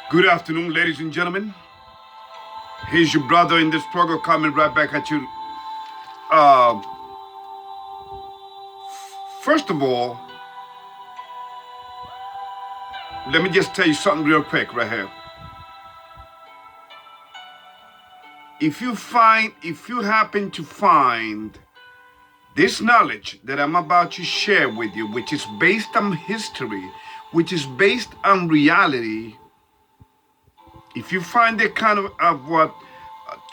Good afternoon, ladies and gentlemen. Here's your brother in this program coming right back at you. First of all, let me just tell you something real quick right here. If you happen to find this knowledge that I'm about to share with you, which is based on history, which is based on reality, if you find it kind of what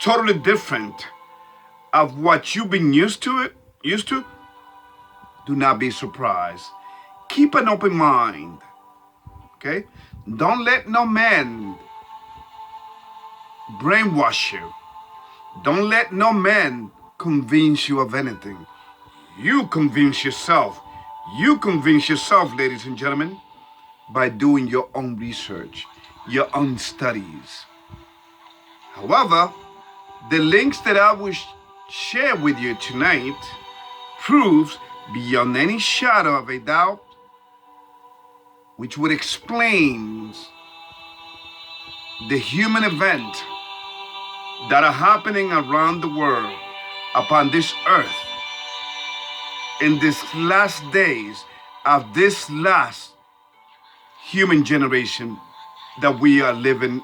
totally different of what you've been used to, do not be surprised. Keep an open mind, okay? Don't let no man brainwash you. Don't let no man convince you of anything. You convince yourself. You convince yourself, ladies and gentlemen, by doing your own research, your own studies. However, the links that I will share with you tonight proves beyond any shadow of a doubt, which would explain the human event that are happening around the world upon this earth in these last days of this last human generation that we are living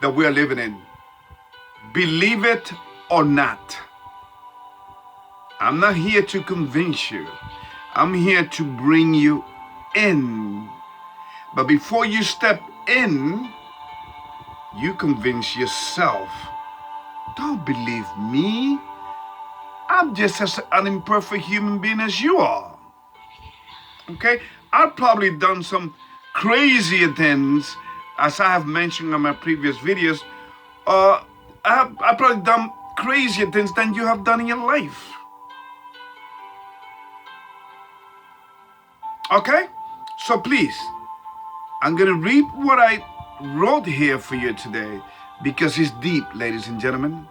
in. Believe it or not, I'm not here to convince you. I'm here to bring you in. But before you step in, you convince yourself. Don't believe me. I'm just as an imperfect human being as you are. Okay? I've probably done some crazier things, as I have mentioned in my previous videos. I've probably done crazier things than you have done in your life. Okay? So please, I'm going to read what I wrote here for you today because it's deep, ladies and gentlemen.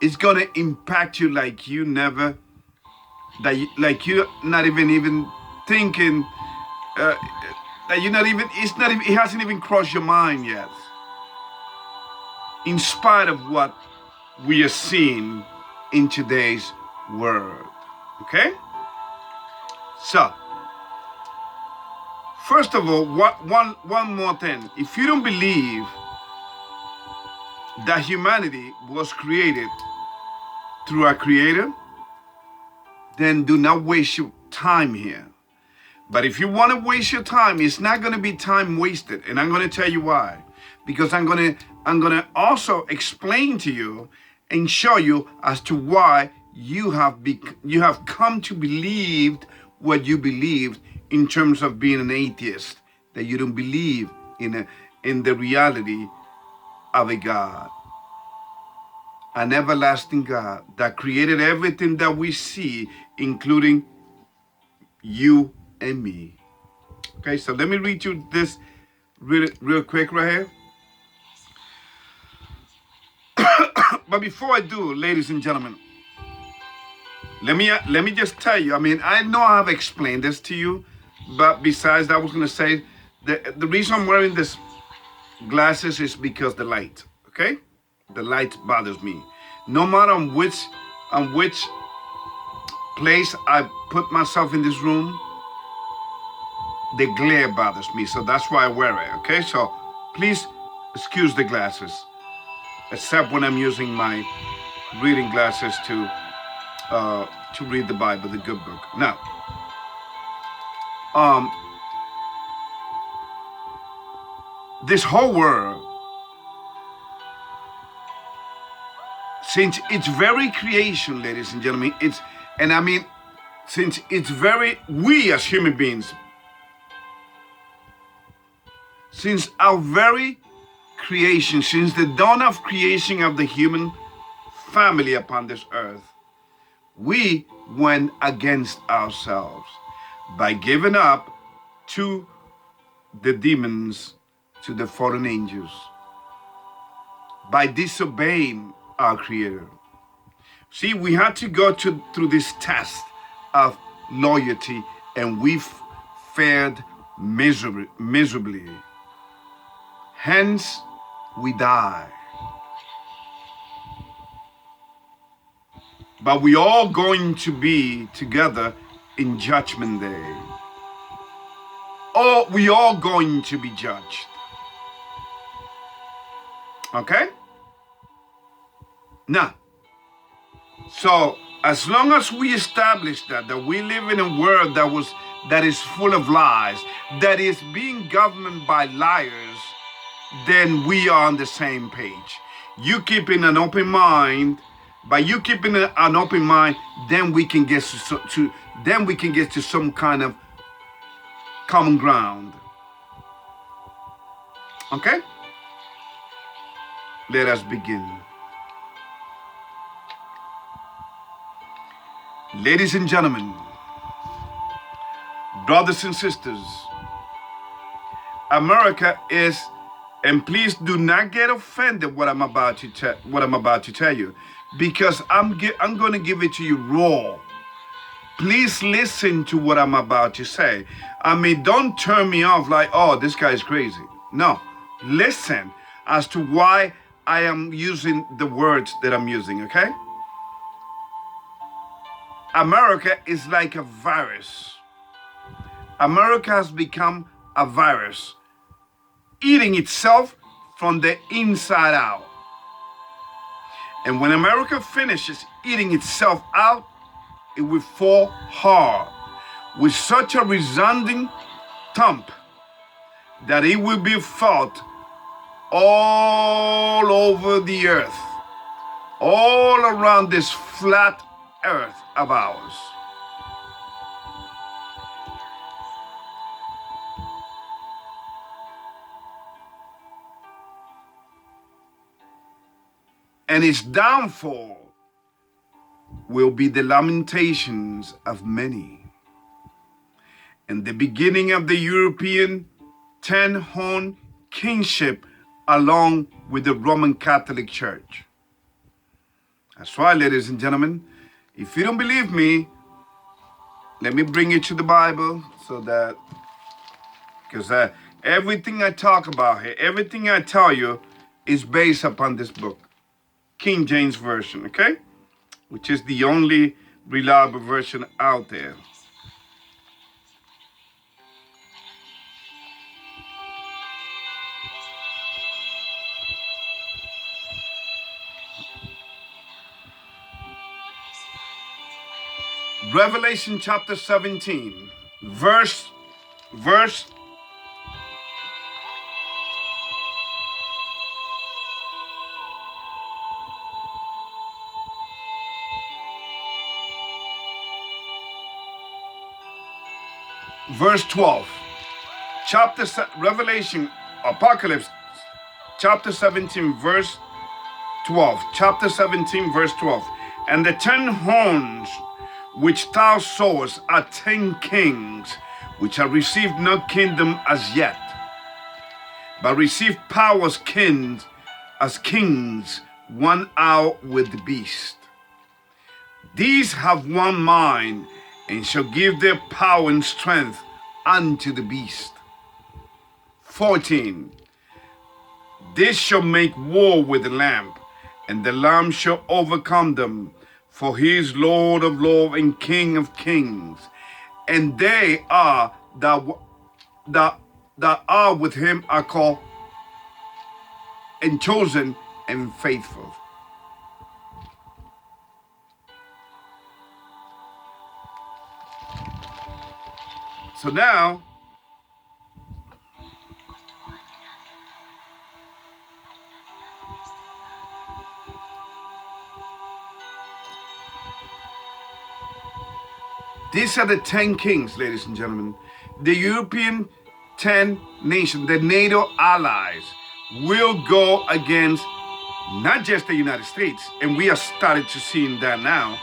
It's going to impact you like you never, like you're not even thinking, that you're not even, it hasn't even crossed your mind yet. In spite of what we are seeing in today's world. Okay? So, first of all, one more thing. If you don't believe that humanity was created through a creator, then do not waste your time here. But if you want to waste your time, it's not going to be time wasted. And I'm going to tell you why. Because I'm going to also explain to you and show you as to why you have come to believe what you believed in terms of being an atheist, that you don't believe in the reality of a God, an everlasting God that created everything that we see, including you and me. Okay, so let me read you this real quick right here. But before I do, ladies and gentlemen, let me just tell you, I know I've explained this to you, but besides that, I was going to say the reason I'm wearing this glasses is because the light, okay? The light bothers me. No matter on which place I put myself in this room, the glare bothers me, so that's why I wear it, okay? So please excuse the glasses, except when I'm using my reading glasses to read the Bible, the good book. Now, this whole world, since its very creation, ladies and gentlemen, since it's we as human beings, since our very creation, since the dawn of creation of the human family upon this earth, we went against ourselves by giving up to the demons, to the fallen angels, by disobeying our Creator. See, we had to go through this test of loyalty, and we fared miserably. hence we die. But we all going to be together in Judgment Day. Or we all going to be judged. Okay? Now, so as long as we establish that we live in a world that is full of lies, that is being governed by liars, then we are on the same page. You keeping an open mind. By you keeping an open mind, then we can get to some kind of common ground. Okay? Let us begin. Ladies and gentlemen, brothers and sisters, America is, and please do not get offended what I'm about to tell you, because I'm going to give it to you raw. Please listen to what I'm about to say. I mean, don't turn me off like, oh, this guy is crazy. No, listen as to why I am using the words that I'm using, okay? America is like a virus. America has become a virus, eating itself from the inside out. And when America finishes eating itself out, it will fall hard with such a resounding thump that it will be felt all over the earth, all around this flat earth of ours. And its downfall will be the lamentations of many, and the beginning of the European 10-horn kingship along with the Roman Catholic Church. That's why, ladies and gentlemen, if you don't believe me, let me bring you to the Bible, so that, because everything I talk about here, everything I tell you is based upon this book, King James Version, okay? Which is the only reliable version out there. Revelation chapter 17, verse 12. Apocalypse chapter 17, verse 12. Chapter 17, verse 12. And the 10 horns which thou sawest are 10 kings, which have received no kingdom as yet, but received power as kings 1 hour with the beast. These have one mind, and shall give their power and strength unto the beast. 14. This shall make war with the Lamb, and the Lamb shall overcome them, for he is Lord of lords and King of kings, and they are that are with him are called and chosen and faithful. So now, these are the 10 kings, ladies and gentlemen. The European 10 nations, the NATO allies, will go against not just the United States, and we are starting to see that now.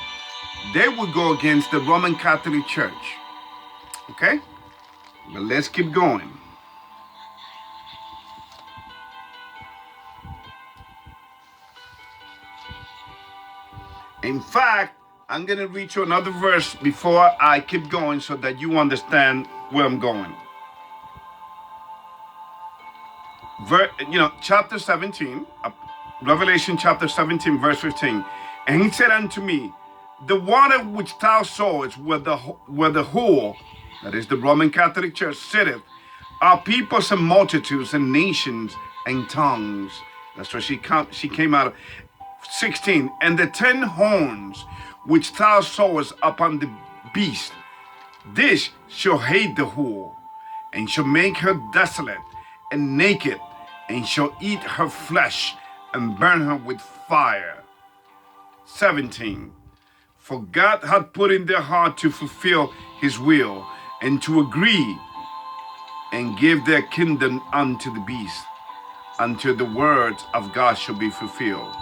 They will go against the Roman Catholic Church. Okay? But let's keep going. In fact, I'm going to read you another verse before I keep going so that you understand where I'm going. chapter 17, Revelation chapter 17, verse 15. And he said unto me, the water which thou sawest where the whore, that is the Roman Catholic Church, sitteth, are peoples and multitudes and nations and tongues. That's where she came out of. 16. And the 10 horns which thou sawest upon the beast, this shall hate the whore, and shall make her desolate and naked, and shall eat her flesh and burn her with fire. 17. For God hath put in their heart to fulfill his will, and to agree, and give their kingdom unto the beast, until the words of God shall be fulfilled.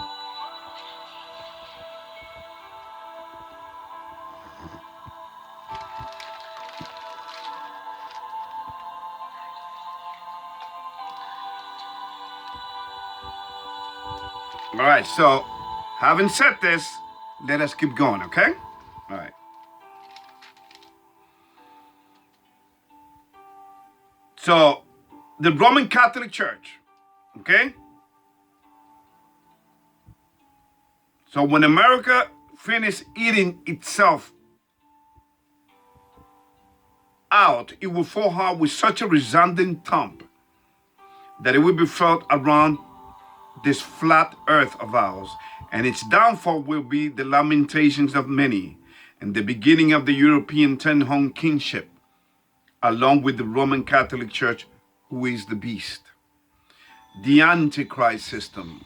All right, so having said this, let us keep going, okay? All right. So, the Roman Catholic Church, okay? So when America finished eating itself out, it will fall hard with such a resounding thump that it will be felt around this flat earth of ours, and its downfall will be the lamentations of many, and the beginning of the European 10-horn kingship, along with the Roman Catholic Church, who is the beast. The Antichrist system,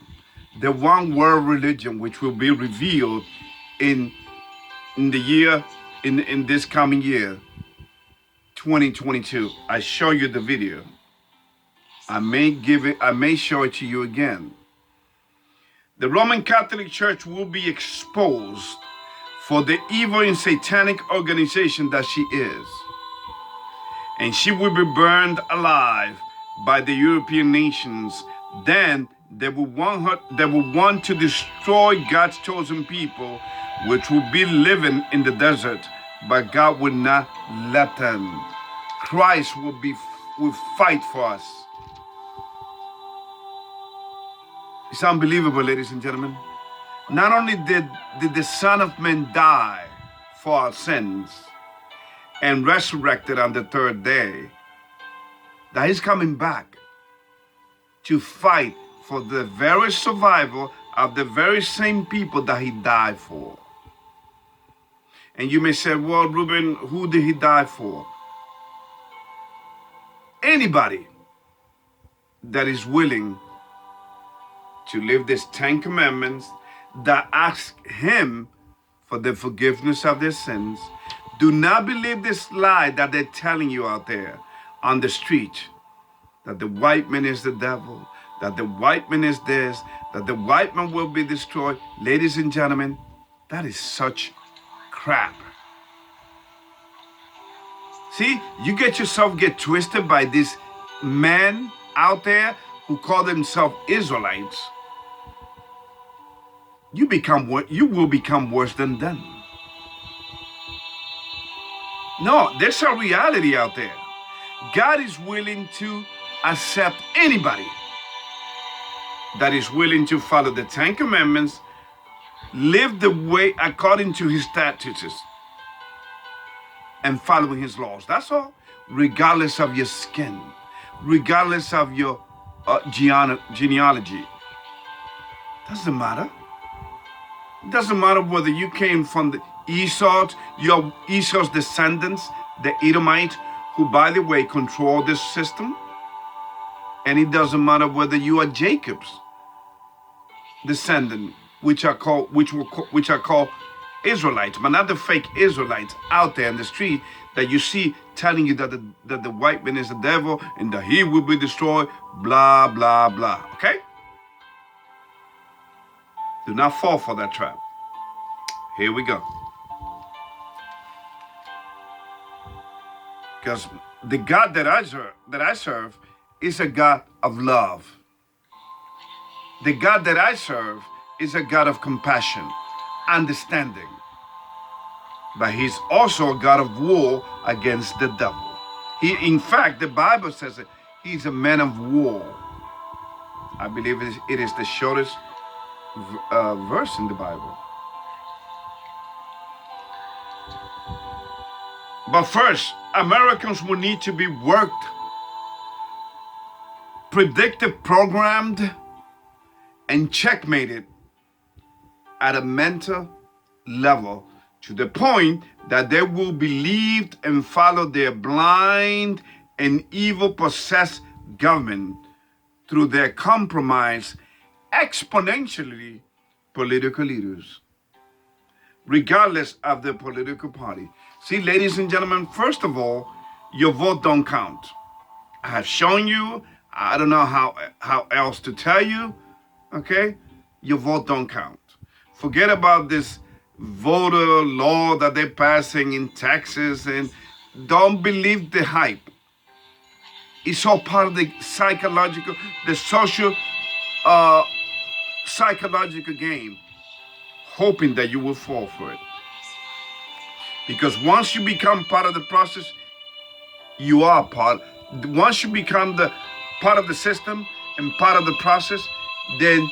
the one world religion, which will be revealed in this coming year, 2022. I show you the video. I may show it to you again. The Roman Catholic Church will be exposed for the evil and satanic organization that she is. And she will be burned alive by the European nations. Then they will want to destroy God's chosen people, which will be living in the desert, but God will not let them. Christ will fight for us. It's unbelievable, ladies and gentlemen. Not only did the Son of Man die for our sins and resurrected on the third day, that he's coming back to fight for the very survival of the very same people that he died for. And you may say, well, Ruben, who did he die for? Anybody that is willing to live these 10 commandments, that ask him for the forgiveness of their sins. Do not believe this lie that they're telling you out there on the street, that the white man is the devil, that the white man is this, that the white man will be destroyed. Ladies and gentlemen, that is such crap. See, you get twisted by these men out there who call themselves Israelites. You will become worse than them. No, there's a reality out there. God is willing to accept anybody that is willing to follow the 10 commandments, live the way according to his statutes, and following his laws. That's all. Regardless of your skin, regardless of your genealogy. Doesn't matter. It doesn't matter whether you came from the Esau, your Esau's descendants, the Edomites, who, by the way, control this system. And it doesn't matter whether you are Jacob's descendant, which are called Israelites, but not the fake Israelites out there in the street that you see telling you that the white man is the devil and that he will be destroyed, blah, blah, blah. Okay? Do not fall for that trap. Here we go. Because the God that I serve is a God of love. The God that I serve is a God of compassion, understanding. But he's also a God of war against the devil. In fact, the Bible says that he's a man of war. I believe it is the shortest verse in the Bible. But first, Americans will need to be worked, predicted, programmed, and checkmated at a mental level to the point that they will believe and follow their blind and evil possessed government through their compromised, exponentially political leaders, regardless of their political party. See, ladies and gentlemen, first of all, your vote don't count. I have shown you, I don't know how else to tell you, okay? Your vote don't count. Forget about this voter law that they're passing in Texas, and don't believe the hype. It's all part of the psychological, the social, psychological game, hoping that you will fall for it. Because once you become part of the process, you are part. Once you become the part of the system and part of the process, then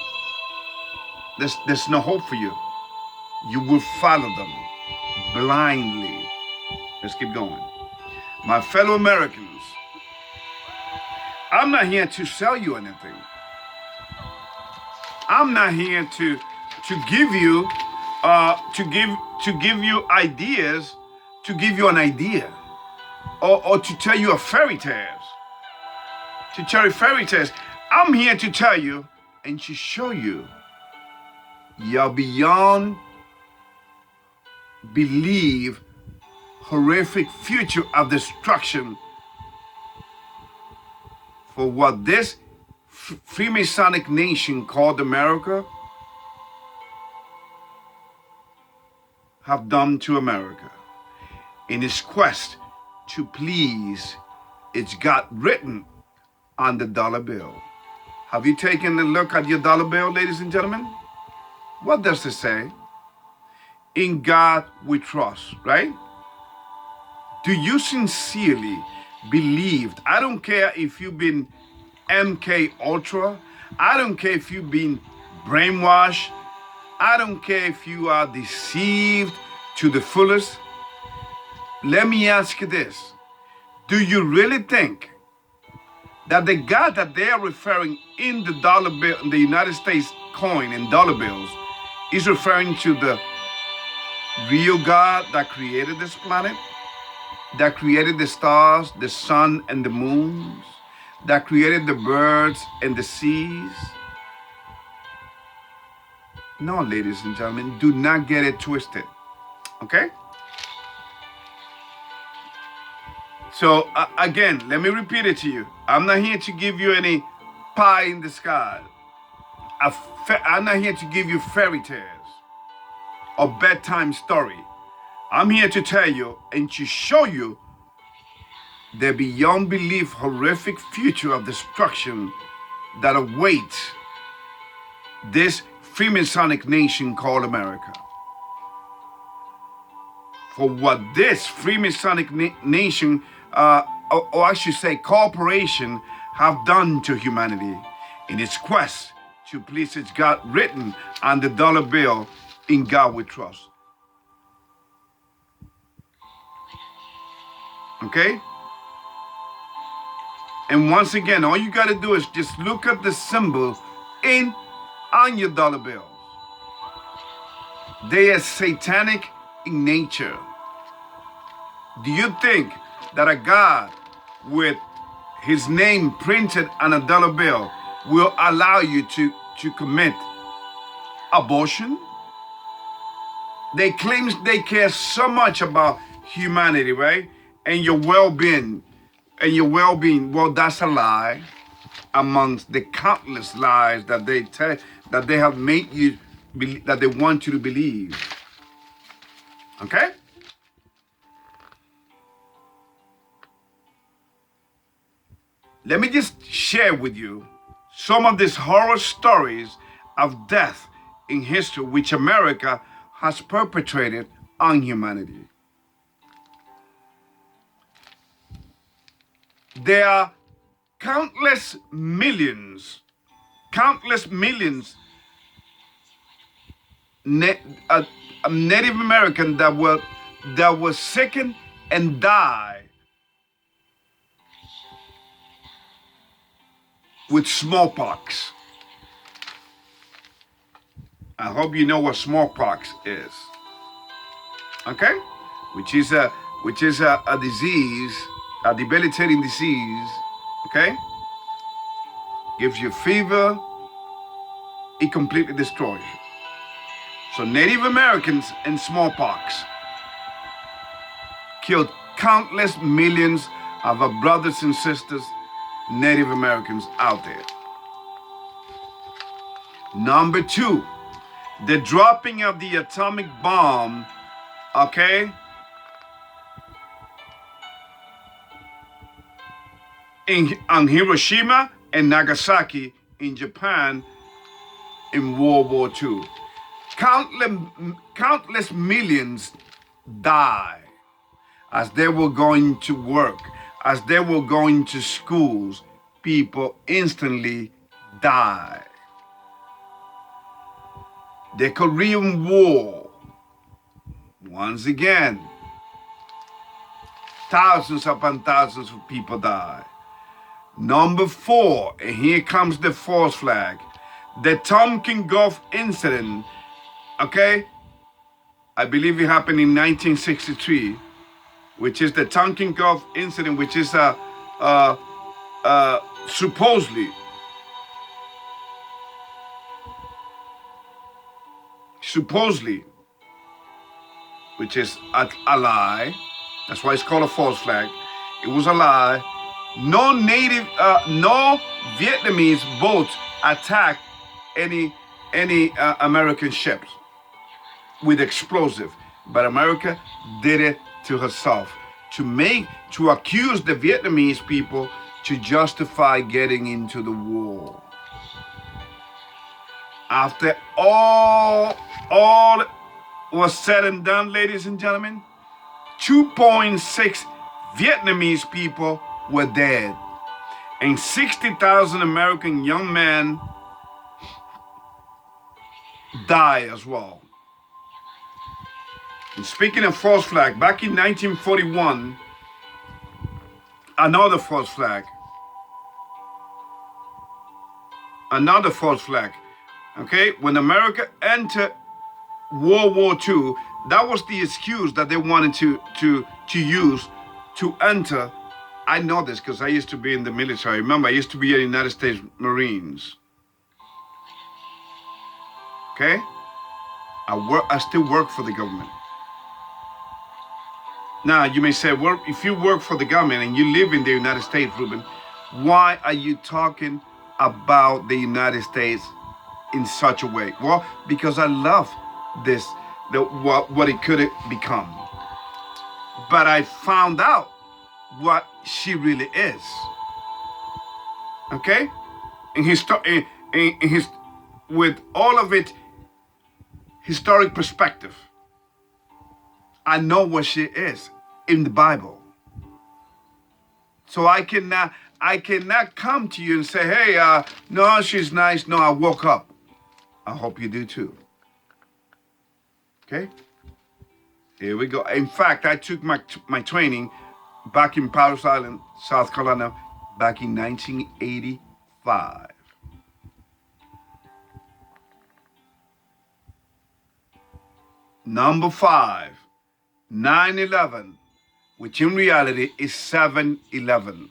there's no hope for you. You will follow them blindly. Let's keep going. My fellow Americans, I'm not here to sell you anything. I'm not here to give you to give you ideas, to give you an idea, or to tell you a fairy tales. To tell you fairy tales. I'm here to tell you and to show you your beyond belief horrific future of destruction for what this Freemasonic nation called America have done to America in its quest to please its God written on the dollar bill. Have you taken a look at your dollar bill, ladies and gentlemen? What does it say? In God we trust, right? Do you sincerely believe? I don't care if you've been MK Ultra. I don't care if you've been brainwashed. I don't care if you are deceived to the fullest. Let me ask you this. Do you really think that the God that they are referring in the dollar bill, in the United States coin and dollar bills, is referring to the real God that created this planet, that created the stars, the sun, and the moons, that created the birds and the seas? No, ladies and gentlemen, do not get it twisted, okay? So again, let me repeat it to you. I'm not here to give you any pie in the sky. I'm not here to give you fairy tales or bedtime story. I'm here to tell you and to show you the beyond belief horrific future of destruction that awaits this Freemasonic nation called America. For what this Freemasonic nation, or I should say corporation, have done to humanity in its quest to please its God written on the dollar bill, in God we trust. Okay? And once again, all you got to do is just look at the symbol on your dollar bills. They are satanic in nature. Do you think that a God with his name printed on a dollar bill will allow you to commit abortion? They claim they care so much about humanity, right? And your well-being. Well, that's a lie amongst the countless lies that they have made you believe, that they want you to believe. Okay? Let me just share with you some of these horror stories of death in history which America has perpetrated on humanity. There are countless millions countless millions Native American that were sickened and died with smallpox. I hope you know what smallpox is. Okay? Which is a disease, a debilitating disease. Okay? Gives you fever. It completely destroys you. So Native Americans and smallpox killed countless millions of our brothers and sisters, Native Americans out there. Number 2, the dropping of the atomic bomb, okay, on Hiroshima and Nagasaki in Japan in World War II. Countless millions died as they were going to work, as they were going to schools. People instantly died. The Korean War, once again, thousands upon thousands of people died. Number 4, and here comes the false flag, the Tonkin Gulf incident. Okay, I believe it happened in 1963, which is the Tonkin Gulf incident, which is supposedly which is a lie. That's why it's called a false flag. It was a lie. No Vietnamese boats attacked any American ships with explosive, but America did it to herself to accuse the Vietnamese people to justify getting into the war. After all was said and done, ladies and gentlemen, 2.6 Vietnamese people were dead, and 60,000 American young men died as well. And speaking of false flag, back in 1941, another false flag, okay? When America entered World War II, that was the excuse that they wanted to use to enter. I know this because I used to be in the military. Remember, I used to be in the United States Marines. Okay? I still work for the government. Now, you may say, well, if you work for the government and you live in the United States, Ruben, why are you talking about the United States in such a way? Well, because I love this, what it could become. But I found out what she really is. Okay? With all of it, historic perspective, I know what she is in the Bible. So I cannot come to you and say, hey, no, she's nice. No, I woke up. I hope you do too. Okay? Here we go. In fact, I took my training back in Paris Island, South Carolina, back in 1985. Number 5, 9/11, which in reality is 7/11.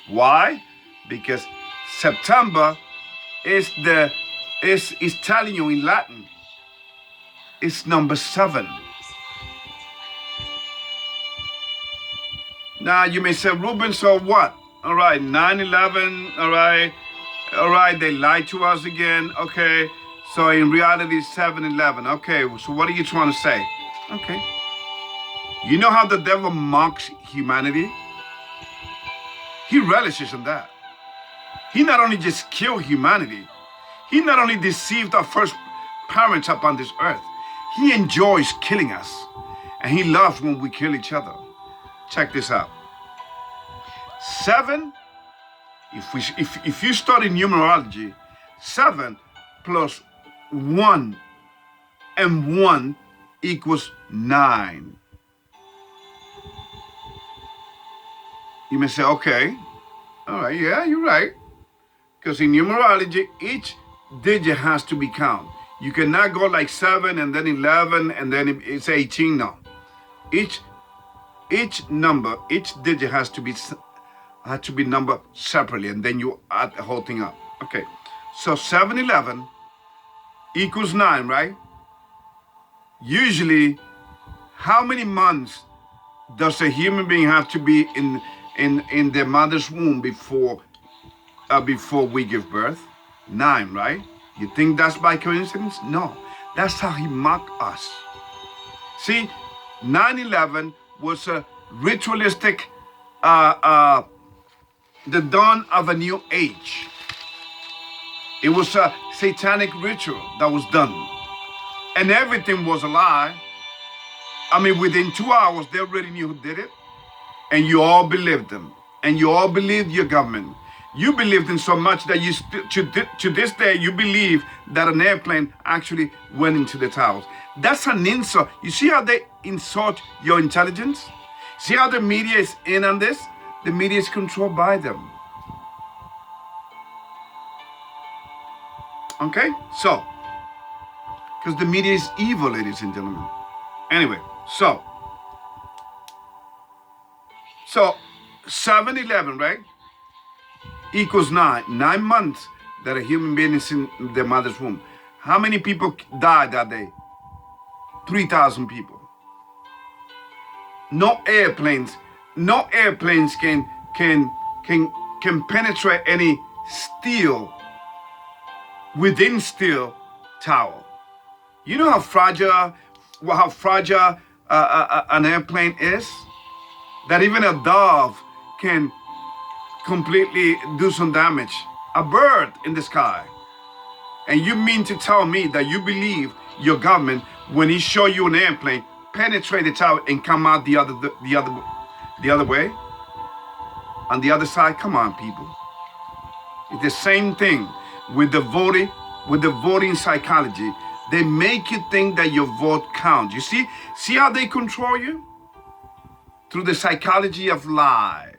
Why? Because September is telling you in Latin, it's number 7. Now you may say, Ruben, so what? All right, 9/11, all right, they lied to us again, okay. So in reality, it's 7/11. Okay, so what are you trying to say? Okay. You know how the devil mocks humanity? He relishes in that. He not only just killed humanity, he not only deceived our first parents upon this earth, he enjoys killing us. And he loves when we kill each other. Check this out. 7 If you study numerology, 7 plus 1 and 1 equals 9. You may say, okay, all right, yeah, you're right. Because in numerology, each digit has to be counted. You cannot go like 7 and then 11 and then it's 18. No. Each number, each digit has to be numbered separately, and then you add the whole thing up. Okay. So 711 equals 9, right? Usually, how many months does a human being have to be in their mother's womb before we give birth? 9, right? You think that's by coincidence? No, that's how he mocked us. See, 9/11 was a ritualistic, the dawn of a new age. It was a satanic ritual that was done, and everything was a lie. I mean, within 2 hours, they already knew who did it, and you all believed them, and you all believed your government. You believed them so much that you to this day you believe that an airplane actually went into the towers. That's an insult. You see how they insult your intelligence? See how the media is in on this? The media is controlled by them. Okay? So, because the media is evil, ladies and gentlemen. Anyway, so 7/11, right? Equals 9. 9 months that a human being is in their mother's womb. How many people died that day? 3,000 people. No airplanes can penetrate any steel within steel tower. You know how fragile an airplane is? That even a dove can completely do some damage. A bird in the sky. And you mean to tell me that you believe your government, when he show you an airplane, penetrate the tower and come out the other way? On the other side? Come on, people. It's the same thing with the voting psychology. They make you think that your vote counts. You see how they control you? Through the psychology of lie.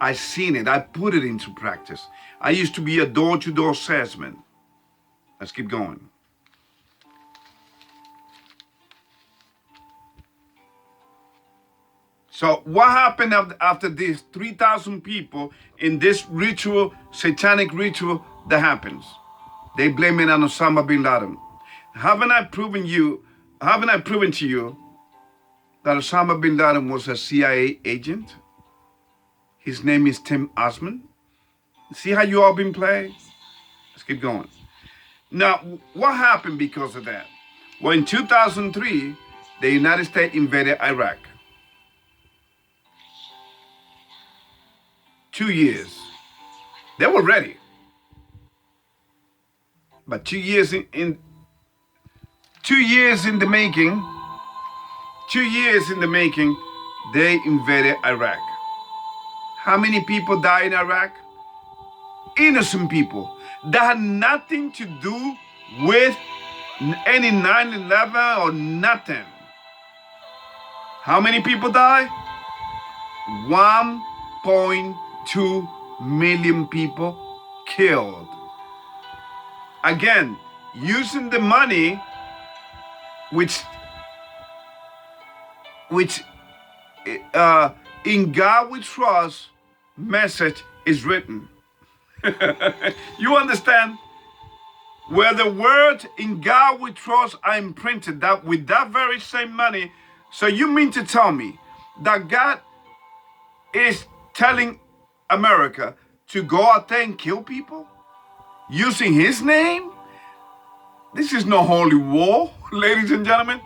I've seen it. I put it into practice. I used to be a door-to-door salesman. Let's keep going. So what happened after these 3,000 people in this ritual, satanic ritual that happens? They blame it on Osama bin Laden. Haven't I proven to you that Osama bin Laden was a CIA agent? His name is Tim Osman. See how you all been played? Let's keep going. Now, what happened because of that? Well, in 2003, the United States invaded Iraq. 2 years. They were ready. But 2 years in 2 years in the making, 2 years in the making, they invaded Iraq. How many people died in Iraq? Innocent people that had nothing to do with any 9/11 or nothing. How many people died? 1.2 million people killed. Again, using the money which in God we trust message is written. You understand? Where the words in God we trust are imprinted, that with that very same money. So you mean to tell me that God is telling America to go out there and kill people using his name? This is no holy war, ladies and gentlemen.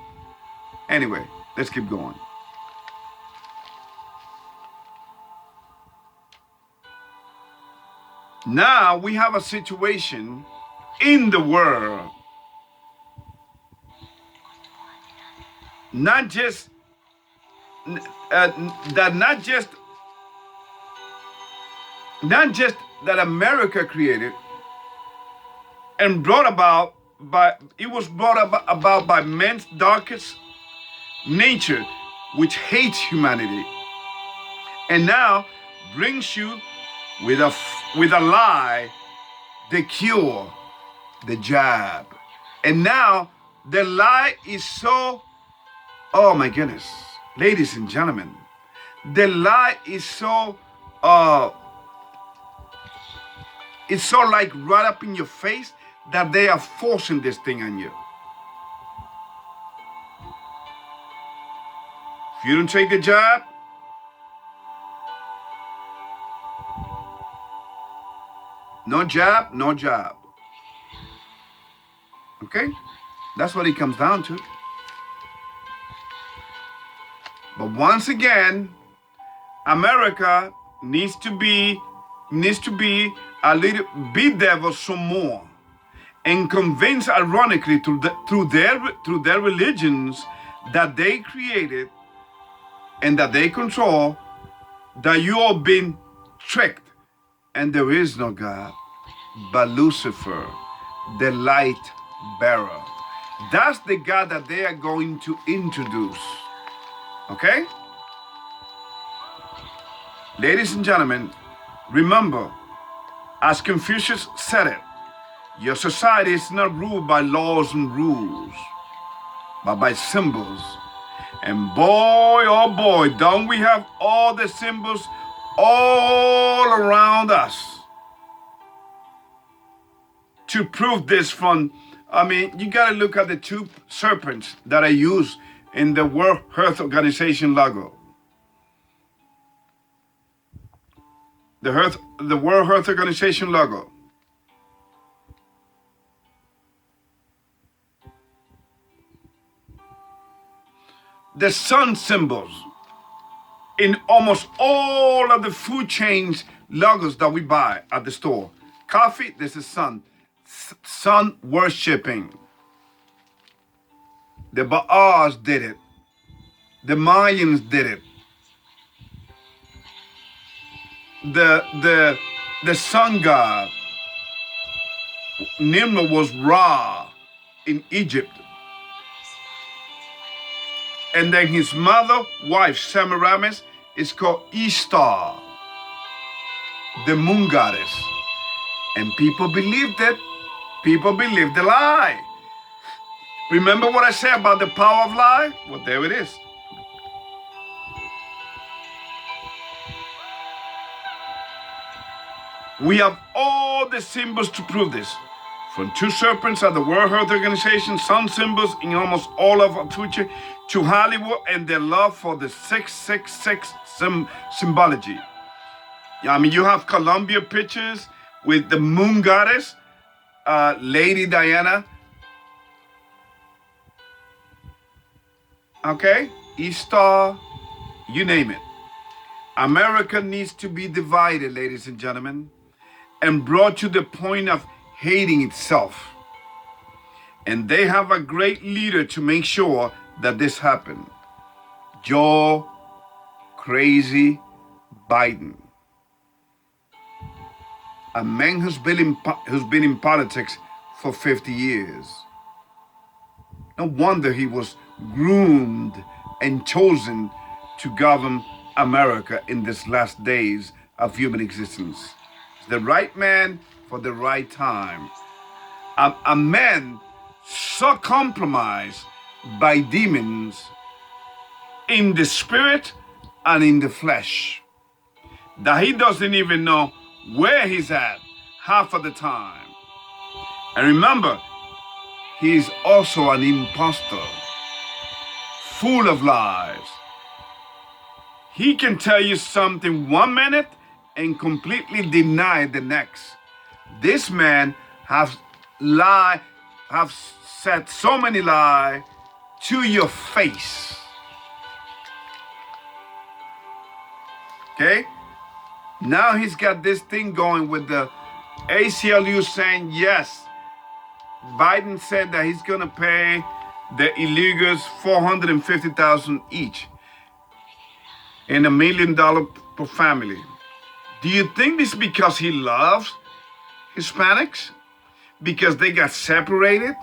Anyway, let's keep going. Now we have a situation in the world, not just not just that America created and brought about by, it was brought about by man's darkest nature, which hates humanity, and now brings you with a lie, the cure, the jab. And now the lie is so, oh my goodness, ladies and gentlemen, the lie is so it's so like right up in your face that they are forcing this thing on you. If you don't take the jab, no jab, no job. Okay? That's what it comes down to. But once again, America needs to be a little bedevil some more, and convince, ironically, through their religions that they created and that they control, that you are being tricked, and there is no God but Lucifer, the light bearer. That's the God that they are going to introduce. Okay? Ladies and gentlemen, remember, as Confucius said it, your society is not ruled by laws and rules, but by symbols. And boy, oh boy, don't we have all the symbols all around us to prove this from, I mean, you got to look at the two serpents that are used in the World Health Organization logo. The World Health Organization logo. The sun symbols in almost all of the food chains logos that we buy at the store. Coffee, this is sun. Sun worshipping. The Baals did it. The Mayans did it. The sun god, Nimrod, was Ra in Egypt. And then his mother, wife, Semiramis, is called Ishtar, the moon goddess. And people believed it. People believed the lie. Remember what I said about the power of lie? Well, there it is. We have all the symbols to prove this. From two serpents at the World Health Organization, sun symbols in almost all of our future, to Hollywood and their love for the 666 symbology. I mean, you have Columbia pictures with the moon goddess, Lady Diana. Okay? Ishtar, you name it. America needs to be divided, ladies and gentlemen, and brought to the point of hating itself. And they have a great leader to make sure that this happened. Joe Crazy Biden. A man who's been in politics for 50 years. No wonder he was groomed and chosen to govern America in these last days of human existence. The right man for the right time. A man so compromised by demons in the spirit and in the flesh that he doesn't even know where he's at half of the time. And remember, he is also an imposter, full of lies. He can tell you something 1 minute and completely deny the next. This man have said so many lies to your face. Okay? Now he's got this thing going with the ACLU saying yes. Biden said that he's gonna pay the illegals $450,000 each and $1 million per family. Do you think it's because he loves Hispanics? Because they got separated?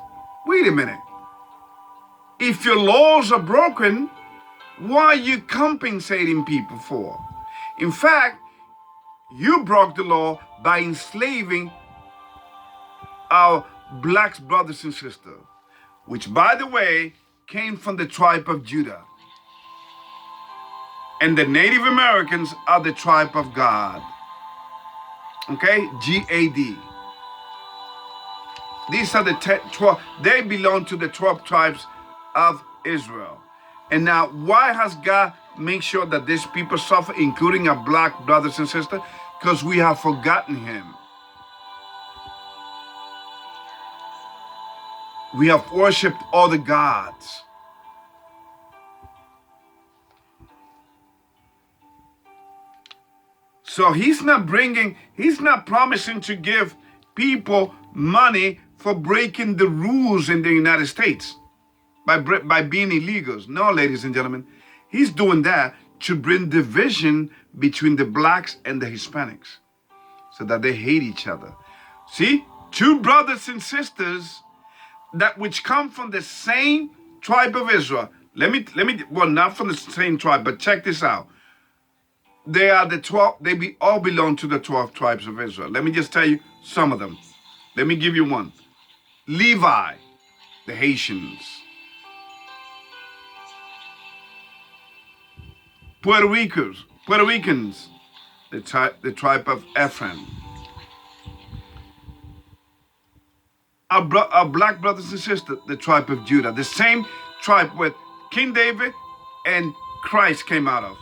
Wait a minute. If your laws are broken, why are you compensating people for? In fact, you broke the law by enslaving our black brothers and sisters, which, by the way, came from the tribe of Judah. And the Native Americans are the tribe of God. Okay? G-A-D. These are the 12, they belong to the 12 tribes of Israel. And now, why has God made sure that these people suffer, including our black brothers and sisters? Because we have forgotten him. We have worshipped other gods. So he's not promising to give people money for breaking the rules in the United States by being illegals. No, ladies and gentlemen, he's doing that to bring division between the blacks and the Hispanics so that they hate each other. See, two brothers and sisters that which come from the same tribe of Israel. Well, not from the same tribe, but check this out. They are the 12, all belong to the 12 tribes of Israel. Let me just tell you some of them. Let me give you one. Levi, the Haitians. Puerto Ricans, the tribe of Ephraim. Our black brothers and sisters, the tribe of Judah. The same tribe where King David and Christ came out of.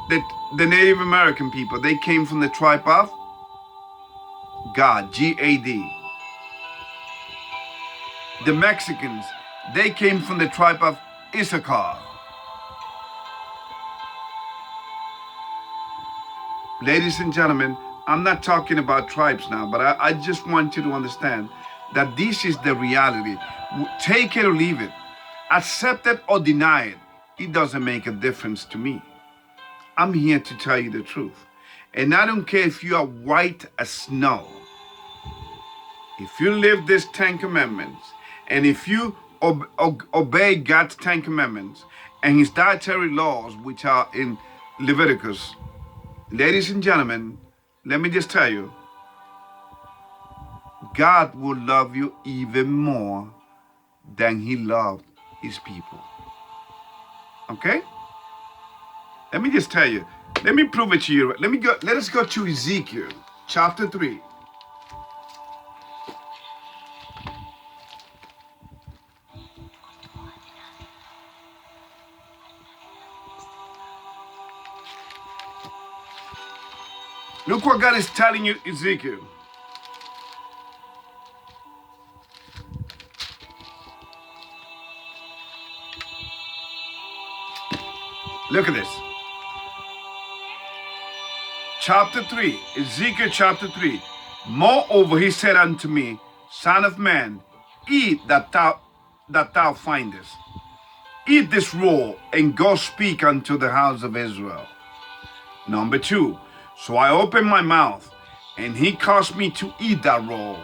The Native American people, they came from the tribe of God, G-A-D. The Mexicans, they came from the tribe of Issachar. Ladies and gentlemen, I'm not talking about tribes now, but I just want you to understand that this is the reality. Take it or leave it. Accept it or deny it. It doesn't make a difference to me. I'm here to tell you the truth. And I don't care if you are white as snow. If you live these 10 commandments, and if you obey God's 10 commandments and his dietary laws, which are in Leviticus, ladies and gentlemen, let me just tell you, God will love you even more than he loved his people. Okay? Let me just tell you. Let me prove it to you. Let us go to Ezekiel chapter 3. Look what God is telling you, Ezekiel. Look at this. Chapter 3, Ezekiel chapter 3. Moreover, he said unto me, Son of man, eat that thou findest. Eat this roll, and go speak unto the house of Israel. Number 2. So I opened my mouth, and he caused me to eat that roll.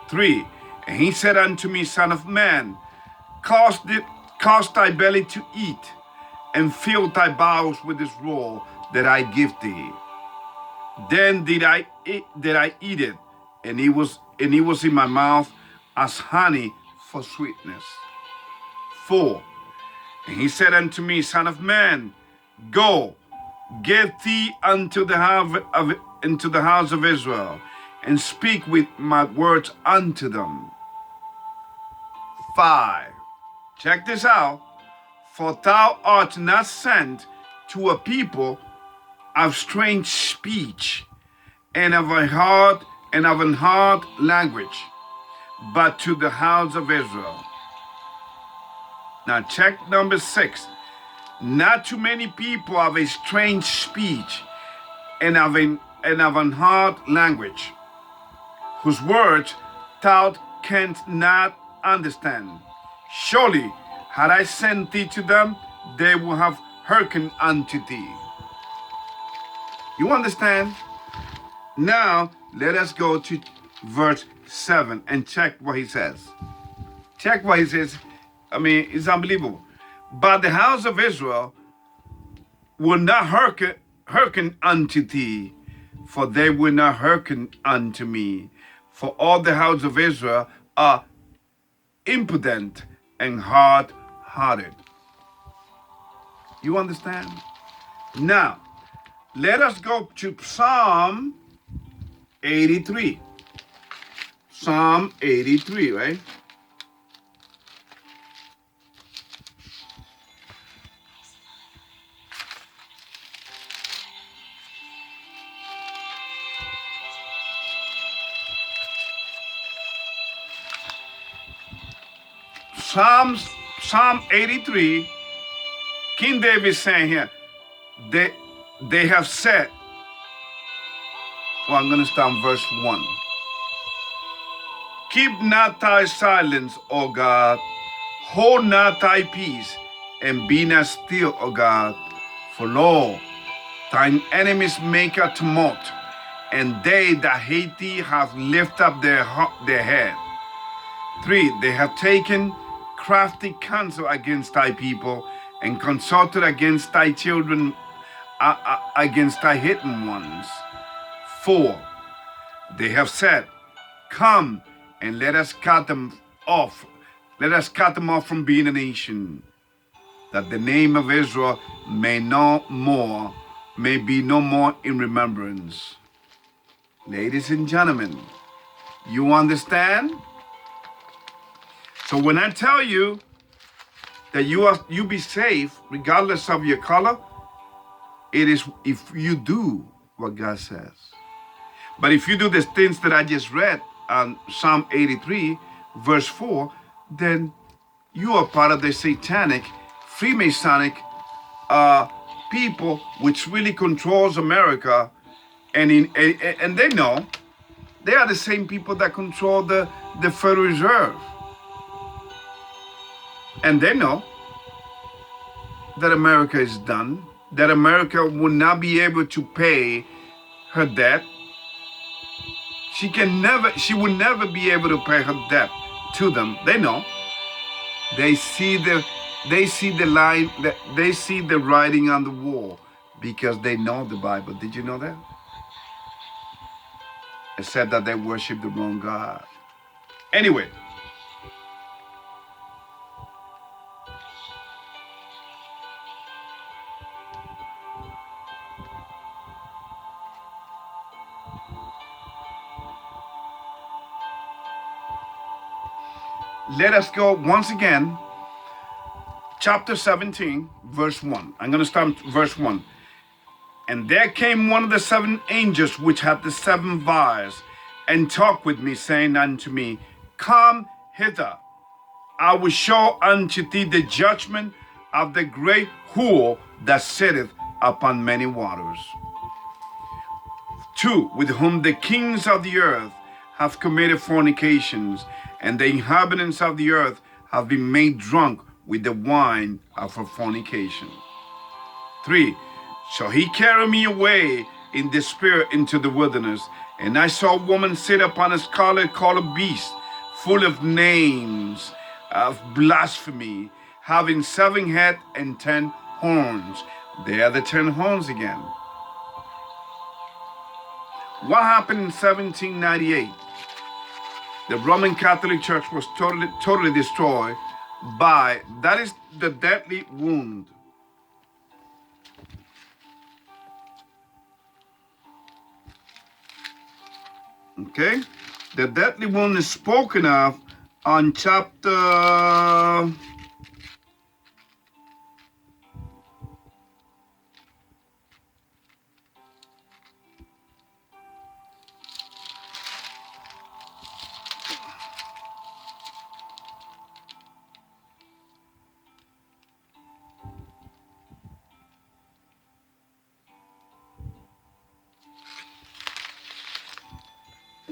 3. And he said unto me, Son of man, cause thy belly to eat, and fill thy bowels with this roll that I give thee. Then did I eat it, and it was in my mouth as honey for sweetness. 4. And he said unto me, Son of man, go, get thee into the house of Israel, and speak with my words unto them. 5. Check this out. For thou art not sent to a people of strange speech and of an hard language, but to the house of Israel. Now check number 6. Not too many people have a strange speech and of an hard language, whose words thou canst not understand. Surely, had I sent thee to them, they would have hearkened unto thee. You understand? Now, let us go to verse 7 and check what he says. Check what he says. I mean, it's unbelievable. But the house of Israel will not hearken unto thee, for they will not hearken unto me. For all the house of Israel are impudent and hard-hearted. You understand? Now, let us go to Psalm 83. Psalm 83, right? Psalm 83, King David is saying here, they have said, well, I'm going to start verse 1. Keep not thy silence, O God. Hold not thy peace, and be not still, O God. For lo, thine enemies make a tumult, and they that hate thee have lifted up their head. 3, they have taken crafty counsel against thy people, and consulted against thy children, against thy hidden ones. 4, they have said, come and let us cut them off. Let us cut them off from being a nation, that the name of Israel may be no more in remembrance. Ladies and gentlemen, you understand? So when I tell you that you be safe regardless of your color, it is if you do what God says. But if you do the things that I just read on Psalm 83, verse 4, then you are part of the satanic, Freemasonic people which really controls America. And they know they are the same people that control the Federal Reserve. And they know that America is done, that America will not be able to pay her debt. She will never be able to pay her debt to them. They know. They see the line, they see the writing on the wall because they know the Bible. Did you know that? Except that they worship the wrong God. Anyway. Let us go once again, chapter 17, verse 1. I'm going to start verse 1. And there came one of the 7 angels which had the 7 vials, and talked with me, saying unto me, come hither, I will show unto thee the judgment of the great whore that sitteth upon many waters. 2, with whom the kings of the earth have committed fornications, and the inhabitants of the earth have been made drunk with the wine of her fornication. 3, so he carried me away in the spirit into the wilderness, and I saw a woman sit upon a scarlet-colored beast, full of names of blasphemy, having 7 heads and 10 horns. They are the 10 horns again. What happened in 1798? The Roman Catholic Church was totally destroyed by, that is the deadly wound. Okay? The deadly wound is spoken of on chapter...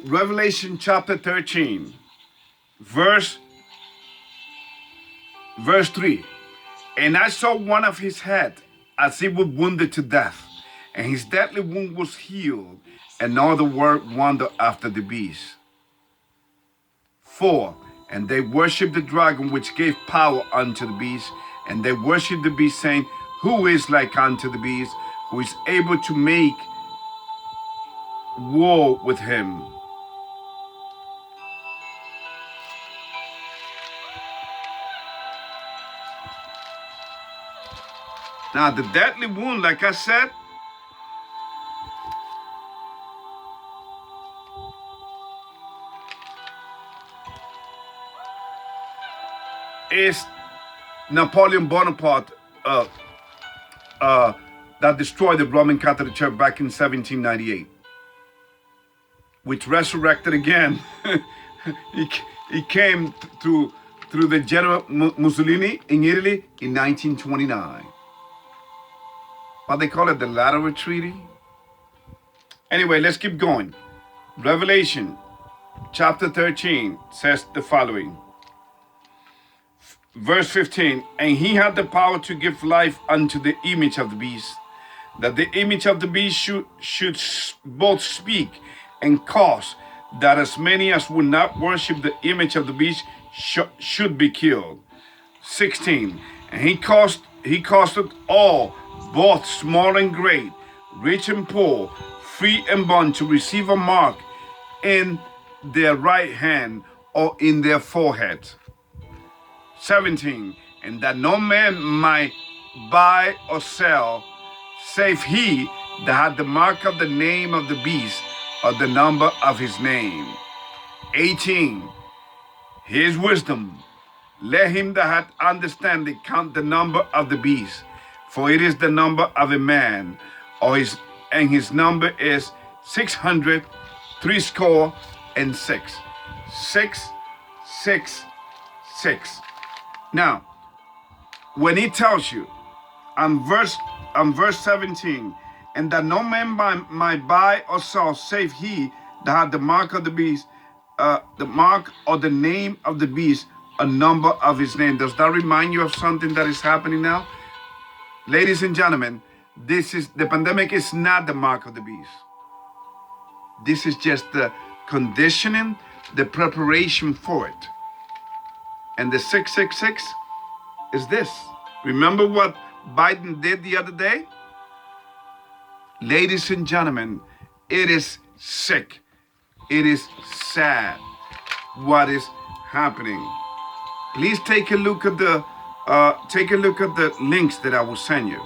Revelation chapter 13, verse 3. And I saw one of his head as he was wounded to death, and his deadly wound was healed, and all the world wondered after the beast. 4. And they worshipped the dragon, which gave power unto the beast, and they worshipped the beast, saying, Who is like unto the beast, who is able to make war with him? Now, the deadly wound, like I said, is Napoleon Bonaparte that destroyed the Roman Catholic Church back in 1798, which resurrected again. he came through the General Mussolini in Italy in 1929. What they call it, the Lateran Treaty. Anyway, let's keep going. Revelation chapter 13 says the following. Verse 15, and he had the power to give life unto the image of the beast, that the image of the beast should both speak and cause that as many as would not worship the image of the beast should be killed. 16, and he caused it all, both small and great, rich and poor, free and bond, to receive a mark in their right hand or in their forehead. 17, and that no man might buy or sell, save he that had the mark of the name of the beast or the number of his name. 18, his wisdom, let him that hath understanding count the number of the beast, for it is the number of a man, and his number is 600 threescore and 6. 6, 6, 6. Now, when he tells you on verse 17, and that no man might buy or sell, save he that had the mark of the beast, the mark or the name of the beast, a number of his name. Does that remind you of something that is happening now? Ladies and gentlemen, the pandemic is not the mark of the beast. This is just the conditioning, the preparation for it. And the 666 is this. Remember what Biden did the other day? Ladies and gentlemen, it is sick. It is sad what is happening. Please take a look at the links that I will send you.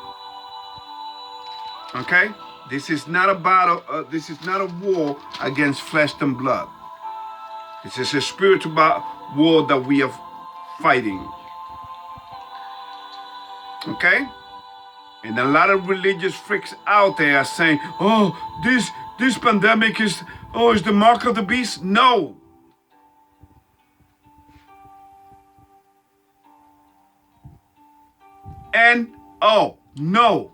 Okay? This is not a battle. This is not a war against flesh and blood. This is a spiritual war that we are fighting. Okay? And a lot of religious freaks out there are saying, oh, this pandemic is the mark of the beast. No. And no.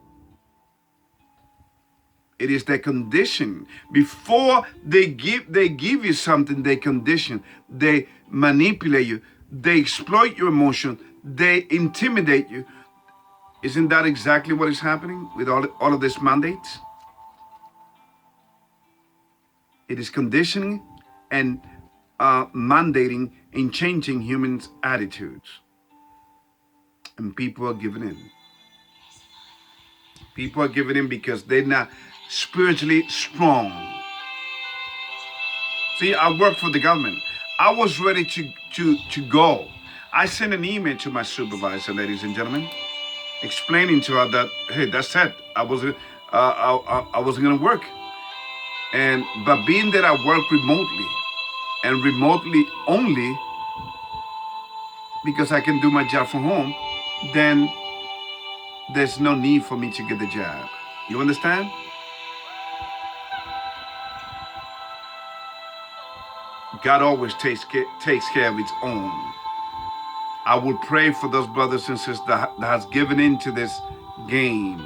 It is the condition. Before they give you something, they condition, they manipulate you, they exploit your emotion, they intimidate you. Isn't that exactly what is happening with all of these mandates? It is conditioning and mandating and changing humans' attitudes. And people are giving in. People are giving in because they're not spiritually strong. See, I work for the government. I was ready to go. I sent an email to my supervisor, ladies and gentlemen, explaining to her that, hey, that's it. I wasn't going to work. But being that I work remotely, and remotely only because I can do my job from home, then there's no need for me to get the job. You understand? God always takes care of his own. I will pray for those brothers and sisters that has given into this game,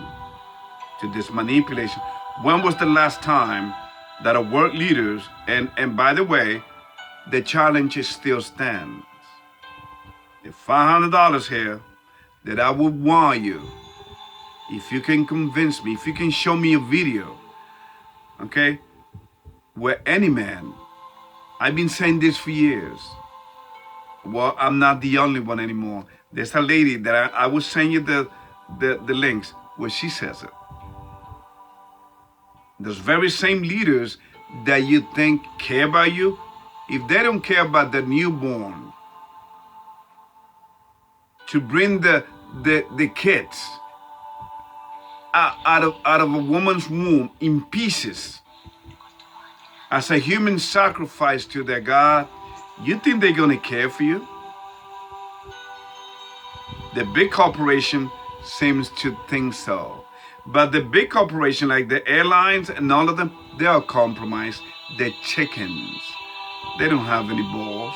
to this manipulation. When was the last time that our world leaders, and by the way, the challenge still stands. The $500 here that I would warn you, if you can convince me, if you can show me a video, okay, where any man, I've been saying this for years. Well, I'm not the only one anymore. There's a lady that I will send you the links where she says it. Those very same leaders that you think care about you, if they don't care about the newborn, to bring the kids out of a woman's womb in pieces as a human sacrifice to their God, you think they're gonna care for you? The big corporation seems to think so. But the big corporation like the airlines and all of them, they are compromised. They're chickens. They don't have any balls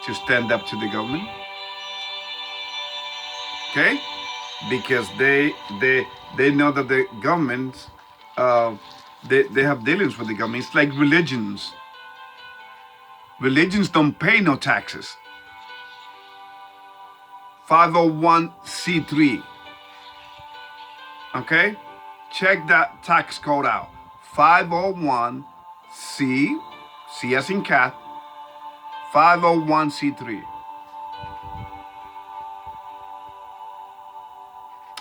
to stand up to the government. Okay? Because they know that the government, they have dealings with the government. It's like religions. Religions don't pay no taxes. 501c3. Okay? Check that tax code out. 501c, C as in cat, 501c3.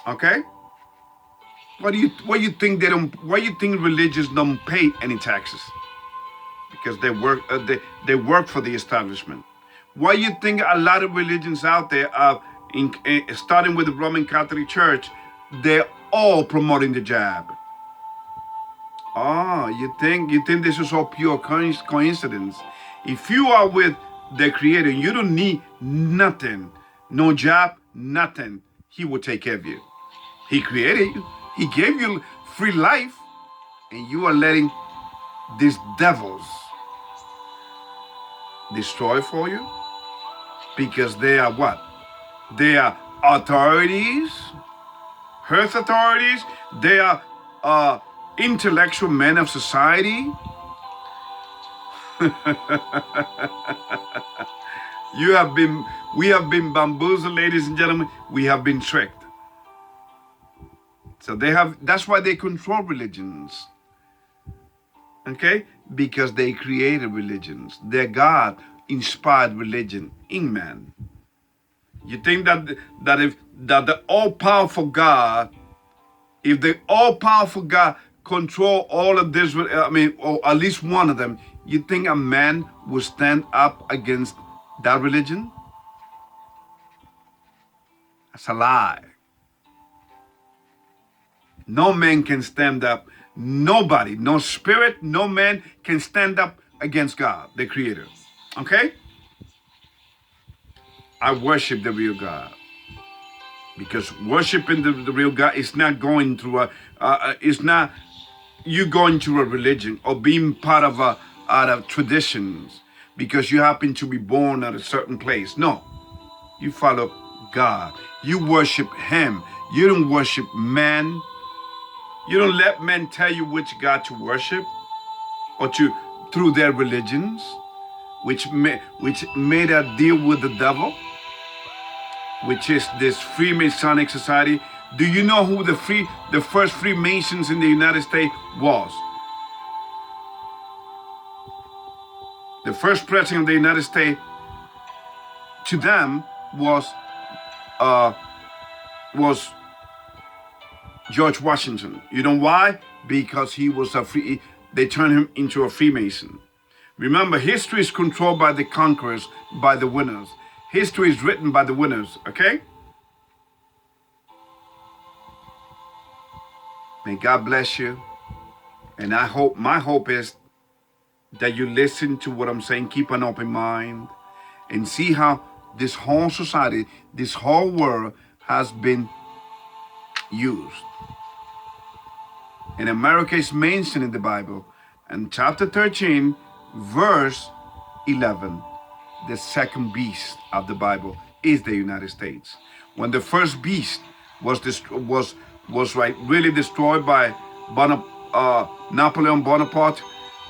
Okay? Why do you think religions don't pay any taxes? Because they work for the establishment. Why you think a lot of religions out there are starting with the Roman Catholic Church, they're all promoting the jab? Oh, you think this is all pure coincidence? If you are with the Creator, you don't need nothing, no jab, nothing. He will take care of you. He created you. He gave you free life, and you are letting these devils destroy for you because they are what? They are authorities, earth authorities. They are intellectual men of society. We have been bamboozled, ladies and gentlemen. We have been tricked. So that's why they control religions. Okay? Because they created religions. Their God inspired religion in man. You think that the all-powerful God, if the all-powerful God control all of this, or at least one of them, you think a man will stand up against that religion? That's a lie. No man can stand up. Nobody, no spirit, no man can stand up against God, the Creator. Okay? I worship the real God. Because worshiping the real God is not going through it's not you going through a religion or being part of out of traditions because you happen to be born at a certain place. No. You follow God. You worship Him. You don't worship man. You don't let men tell you which God to worship or through their religions, which made a deal with the devil, which is this Freemasonic society. Do you know who the first Freemasons in the United States was? The first president of the United States, to them, was George Washington. You know why? Because he was they turned him into a Freemason. Remember, history is controlled by the conquerors, by the winners. History is written by the winners, okay? May God bless you. And my hope is that you listen to what I'm saying, keep an open mind, and see how this whole society, this whole world has been used. And America is mentioned in the Bible. And chapter 13, verse 11, the second beast of the Bible is the United States. When the first beast was really destroyed by Napoleon Bonaparte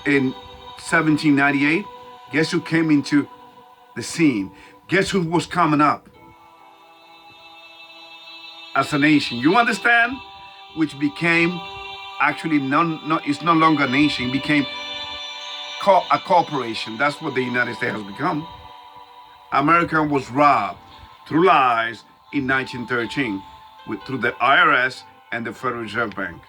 in 1798, guess who came into the scene? Guess who was coming up as a nation? You understand? which became actually it's no longer a nation, it became a corporation. That's what the United States has become. America was robbed through lies in 1913 through the IRS and the Federal Reserve Bank.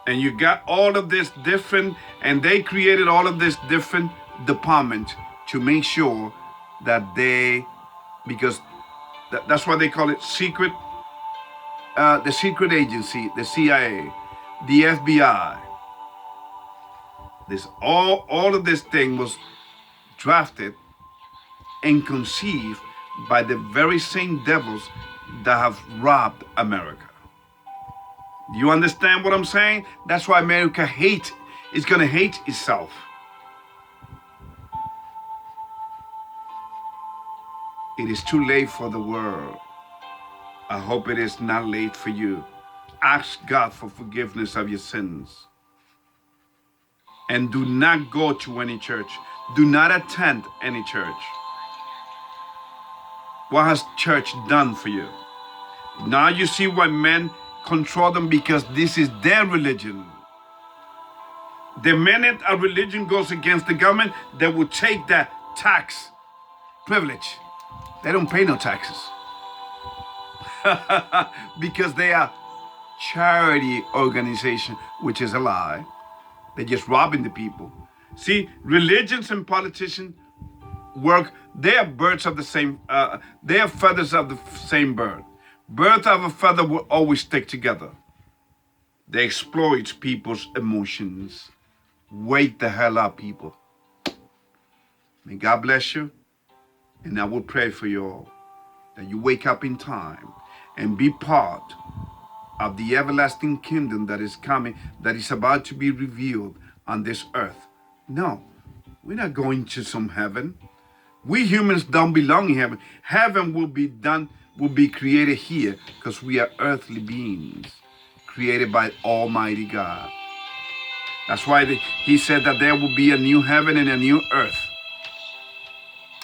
And you got all of this different, and they created all of this different department to make sure that because that's why they call it secret, the secret agency, the CIA, the FBI. All of this thing was drafted and conceived by the very same devils that have robbed America. Do you understand what I'm saying? That's why America is going to hate itself. It is too late for the world. I hope it is not late for you. Ask God for forgiveness of your sins. And do not go to any church. Do not attend any church. What has church done for you? Now you see why men control them, because this is their religion. The minute a religion goes against the government, they will take that tax privilege. They don't pay no taxes because they are charity organization, which is a lie. They're just robbing the people. See, religions and politicians work. They are birds of the same. They are feathers of the same bird. Birds of a feather will always stick together. They exploit people's emotions. Wake the hell up, people. May God bless you. And I will pray for you all, that you wake up in time and be part of the everlasting kingdom that is coming, that is about to be revealed on this earth. No, we're not going to some heaven. We humans don't belong in heaven. Heaven will be created here, because we are earthly beings created by Almighty God. That's why he said that there will be a new heaven and a new earth.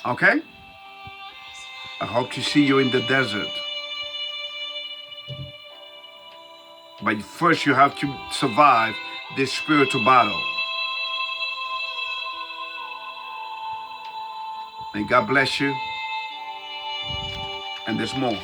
Okay? I hope to see you in the desert. But first you have to survive this spiritual battle. May God bless you. And there's more.